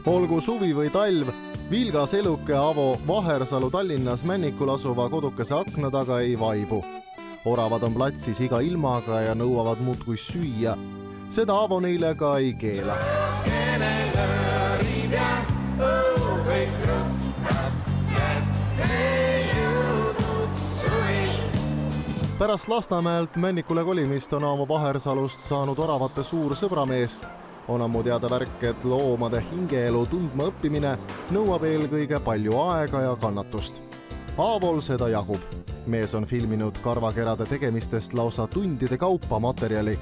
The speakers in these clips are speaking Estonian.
Olgu suvi või talv, vilgas eluke Avo Vahersalu Tallinnas Männikul asuva kodukese akna taga ei vaibu. Oravad on platsis iga ilmaga ja nõuavad muudkui süüa. Seda Avo neile ka ei keela. Pärast Lasnamäelt Männikule kolimist on Avo Vahersalust saanud oravate suur sõbramees. On ammu teada värk, et loomade hingeelu tundma õppimine nõuab eelkõige palju aega ja kannatust. Aavol seda jagub. Mees on filminud karvakerade tegemistest lausa tundide kaupa materjali.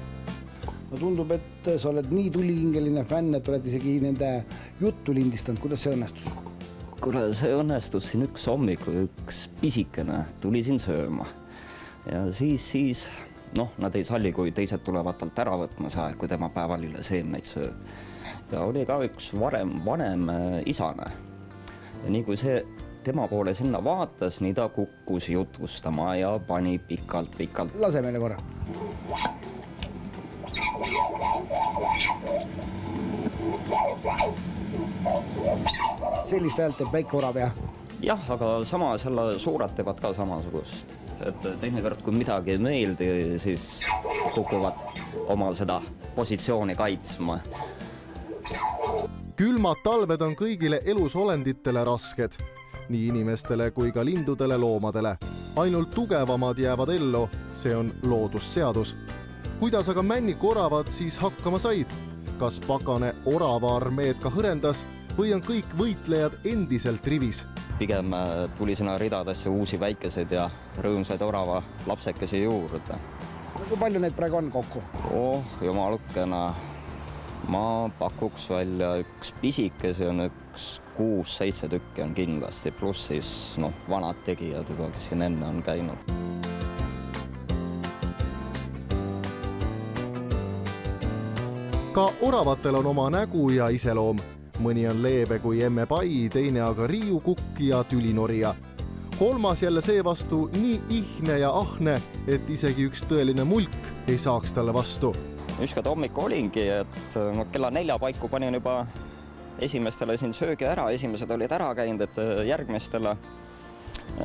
No tundub, et sa oled nii tulihingeline fänn, et oled isegi nende juttu lindistanud. Kuidas see õnnestus? Kuule, see õnnestus siin üks hommiku, üks pisikene tuli siin sööma. Ja siis nad ei salli, kui teised tulevad talt ära võtma see, kui tema päevalile seemneid sööb. Ja oli ka üks vanem isane. Ja nii kui see tema poole sinna vaatas, nii ta kukkus jutustama ja pani pikalt. Lase meile korra. Sellist häält teeb väike orav, jah? Jah, aga samas suured teevad ka samasugust. Et teinekord, kui midagi ei meeldi, siis kukuvad oma seda positsiooni kaitsma. Külmad talved on kõigile elusolenditele rasked, nii inimestele kui ka lindudele, loomadele. Ainult tugevamad jäävad ellu, see on loodusseadus. Kuidas aga Männiku oravad siis hakkama said? Kas pakane orava armeed ka hõrendas või on kõik võitlejad endiselt rivis? Pigem tuli sinna ridadesse uusi väikeseid ja rõõmsaid orava lapsekesi juurde. Kui palju neid praegu on kokku? Jumalukena. Ma pakuks välja üks pisikesi on üks 6-7 tükki on kindlasti, pluss siis vanad tegijad juba, kes siin enne on käinud. Ka oravatel on oma nägu ja iseloom. Mõni on leebe kui emme pai, teine aga riiukukk ja tülinorja. Kolmas jälle seevastu nii ihne ja ahne, et isegi üks tõeline mulk ei saaks talle vastu. Ükskord hommikul olingi, et kella 4 paiku panin juba esimestele siin söögi ära. Esimesed olid ära käinud, et järgmistele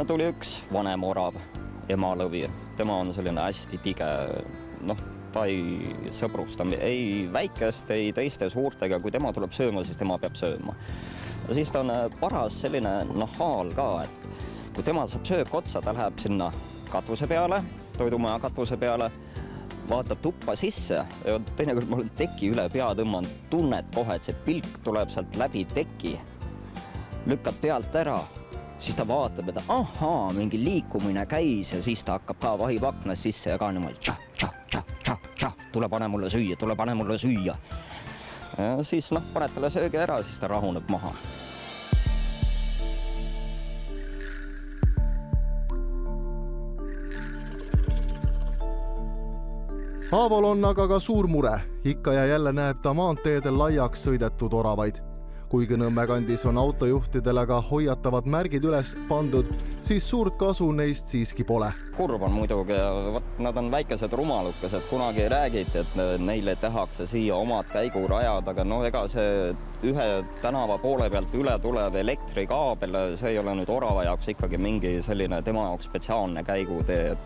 tuli üks vanem orav, emalõvi. Tema on selline hästi tige, ta ei sõbrusta ei väikest, ei teiste suurtega. Kui tema tuleb sööma, siis tema peab sööma. Ja siis ta on paras selline nahaal ka, et kui tema saab söök otsa, ta läheb sinna katuse peale, toidumaja katuse peale, vaatab tuppa sisse ja teinekord ma olen teki üle pea tõmmanud, tunned kohe, et see pilk tuleb sealt läbi teki, lükkab pealt ära, siis ta vaatab, et ahaa, mingi liikumine käis ja siis ta hakkab ka vahib aknas sisse ja ka niimoodi tšak, tule pane mulle süüa. Ja siis paned talle söögi ära, siis ta rahuneb maha. Aavol on aga ka suur mure. Ikka ja jälle näeb ta maanteedel laiaks sõidetud oravaid. Kuigi Nõmme kandis on autojuhtidele ka hoiatavad märgid üles pandud, siis suurt kasu neist siiski pole. Kurb on muidugi ja nad on väikesed rumalukesed. Kunagi räägiti, et neile tehakse siia omad käigurajad, aga ega see ühe tänava poole pealt üle tulev elektrikaabel, see ei ole nüüd orava jaoks ikkagi mingi selline tema jaoks spetsiaalne käigutee.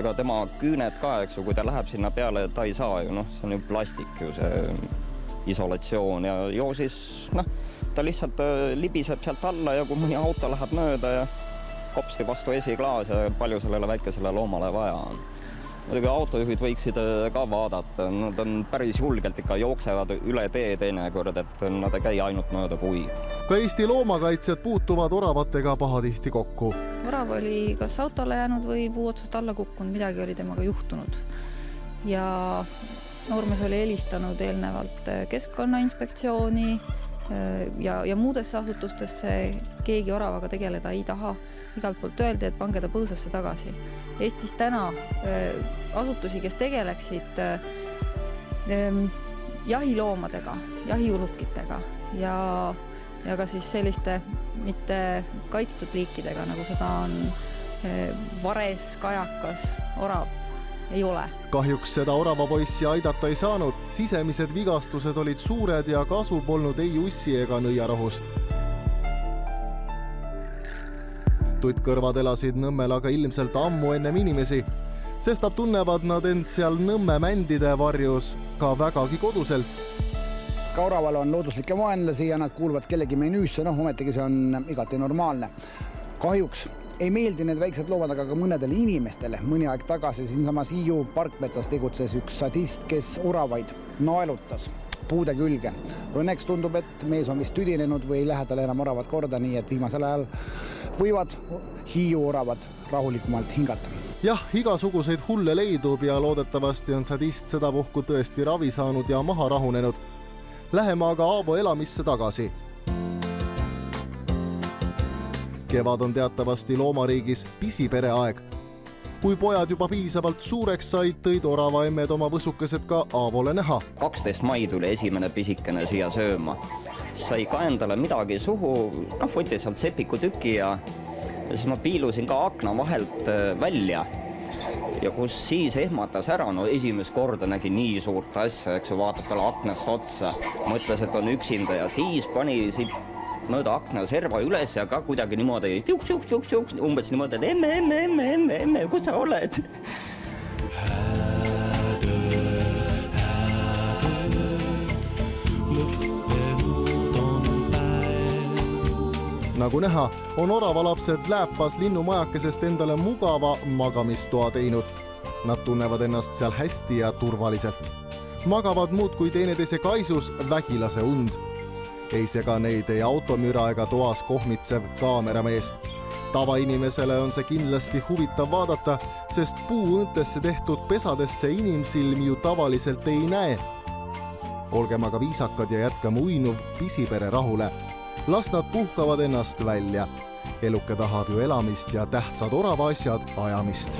Ega tema küüned ka, kui ta läheb sinna peale, ta ei saa ju, see on ju plastik ju see isolatsioon ja siis ta lihtsalt libiseb sealt alla ja kui mõni auto läheb mööda ja kopsti vastu esiklaas ja palju sellele väikesele loomale vaja on. Muidugi autojuhid võiksid ka vaadata, nad on päris julgelt ikka jooksevad üle tee teinekord, et nad ei käi ainult mööda puid. Ka Eesti loomakaitsjad puutuvad oravatega pahatihti kokku. Orav oli kas autole jäänud või puu otsast alla kukkunud, midagi oli temaga juhtunud. Ja noormees oli helistanud eelnevalt Keskkonnainspektsiooni ja muudesse asutustesse. Keegi oravaga tegeleda ei taha. Igalt poolt öeldi, et pange ta põõsasse tagasi. Eestis täna asutusi, kes tegeleksid jahiloomadega, jahiulukitega ja ka siis selliste mitte kaitstud liikidega, nagu seda on vares, kajakas, orav. ei ole. Kahjuks seda oravapoissi aidata ei saanud. Sisemised vigastused olid suured ja kasu polnud ei ussi ega nõiarohust. Tuttkõrvad elasid Nõmmel aga ilmselt ammu ennem inimesi, sestap tunnevad nad end seal Nõmme mändide varjus ka vägagi koduselt. Ka oraval on looduslikke vaenlasi ja nad kuuluvad kellegi menüüsse, ometigi see on igati normaalne. Kahjuks ei meeldi need väiksed loomad aga ka mõnedele inimestele. Mõni aeg tagasi siinsamas Hiiu parkmetsas tegutses üks sadist, kes oravaid naelutas puude külge. Õnneks tundub, et mees on vist tüdinenud või ei lähe talle enam oravad korda, nii et viimasel ajal võivad Hiiu oravad rahulikumalt hingata. Jah, igasuguseid hulle leidub ja loodetavasti on sadist sedapuhku tõesti ravi saanud ja maha rahunenud. Läheme aga Aavo elamisse tagasi. Kevad on teatavasti loomariigis pisipere aeg. Kui pojad juba piisavalt suureks said, tõid oravaemmed oma võsukesed ka Aavole näha. 12. mai tuli esimene pisikene siia sööma. Sai ka endale midagi suhu, võttis sealt sepikutüki ja siis ma piilusin ka akna vahelt välja. Ja kus siis ehmatas ära, esimest korda nägi nii suurt asja, eks ju, vaatab talle aknast otsa, mõtles, et on üksinda ja siis pani siit mööda akna serva üles ja ka kuidagi niimoodi piuks, umbes niimoodi, et emme, kus sa oled? Nagu näha, on oravalapsed Lääpas linnumajakesest endale mugava magamistoa teinud. Nad tunnevad ennast seal hästi ja turvaliselt. Magavad muudkui teineteise kaisus vägilase und. Ei sega neid ei automüra ega toas kohmitsev kaameramees. Tavainimesele on see kindlasti huvitav vaadata, sest puuõntesse tehtud pesadesse inimsilm ju tavaliselt ei näe. Olgem aga viisakad ja jätkame uinuv pisipere rahule. Las nad puhkavad ennast välja. Eluke tahab ju elamist ja tähtsad orava asjad ajamist.